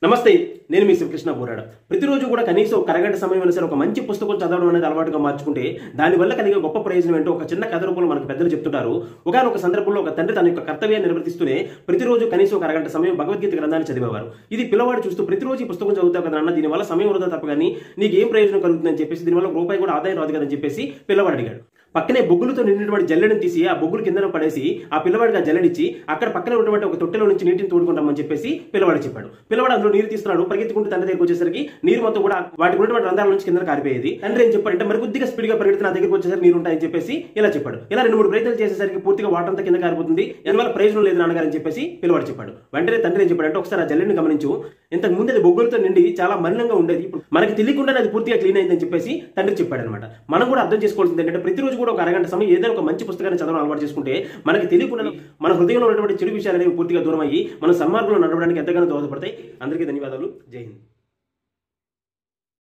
నమస్తే, నేను మీ శ్రీకృష్ణ బోరాడ. ప్రతిరోజు కూడా కనీసం ఒక అరగంట సమయం అయినా సరే ఒక మంచి పుస్తకం చదవడం అనేది అలవాటుగా మార్చుకుంటే దానివల్ల కలిగే గొప్ప ప్రయోజనం ఏంటో ఒక చిన్న కథ రూపంలో మనకు పెద్దలు చెప్తుంటారు. ఒకానొక సందర్భంలో ఒక తండ్రి తన యొక్క కర్తవ్యాన్ని నిర్వర్తిస్తూనే ప్రతిరోజు కనీసం ఒక అరగంట సమయం భగవద్గీత గ్రంథాన్ని చదివేవారు. ఇది పిల్లవాడు చూస్తూ ప్రతిరోజు ఈ పుస్తకం చదువుతావు కదా అన్న, దీనివల్ల సమయం వృధా తప్ప కానీ నీకు ఏం ప్రయోజనం కలుగుతుందని చెప్పేసి, దీనివల్ల రూపాయి కూడా ఆదాయం రాదు కదని చెప్పేసి పిల్లవాడు అడిగాడు. పక్కనే బొగ్గులతో నిండినటువంటి జల్లెడని తీసి ఆ బొగ్గులు కిందన పడేసి ఆ పిల్లవాడికి ఆ జల్లెడిచ్చి అక్కడ పక్కన ఉన్నటువంటి ఒక తొట్టెలో నుంచి నీటిని తోడుకుంటామని చెప్పేసి పిల్లవాడు చెప్పాడు. పిల్లవాడు అందులో నీరు తీస్తున్నాడు. పరిగెత్తుకుంటూ తండ్రి దగ్గరికి వచ్చేసరికి నీరు మొత్తం కూడా వాటికి ఉన్నటువంటి రంధ్రాల నుంచి కింద కారిపోయేది. తండ్రి ఏం చెప్పాడంటే, మరి కొద్దిగా స్పీడ్ గా పరిగెత్తి నా దగ్గరికి వచ్చేసరికి నీరు ఉంటాయని చెప్పేసి ఇలా చెప్పాడు. ఇలా 2-3 ప్రయత్నాలు చేసేసరికి పూర్తిగా వాటర్ అంతా కింద కారిపోతుంది, దానివల్ల ప్రయోజనం లేదు నాన్నగారని చెప్పేసి పిల్లవాడు చెప్పాడు. వెంటనే తండ్రి ఏం చెప్పాడంటే, ఒకసారి ఆ జల్లెడిని గమనించు, ఇంతకు ముందు అది బొగ్గులతో నిండి చాలా మలినంగా ఉండేది, ఇప్పుడు మనకి తెలియకుండానే అది పూర్తిగా క్లీన్ అయిందని చెప్పేసి తండ్రి చెప్పాడు అనమాట. మనం కూడా అర్థం చేసుకోవాల్సింది ఏంటంటే, ప్రతిరోజు కూడా ఒక అరగంట సమయం ఏదైనా ఒక మంచి పుస్తకాన్ని చదవడం అలవాటు చేసుకుంటే మనకి తెలియకుండా మన హృదయంలో ఉన్నటువంటి చెడు విషయాలు అనేవి పూర్తిగా దూరం అయ్యి మన సన్మార్గంలో నడవడానికి ఎంతగానో దోహదపడతాయి. అందరికీ ధన్యవాదాలు. జై హింద్.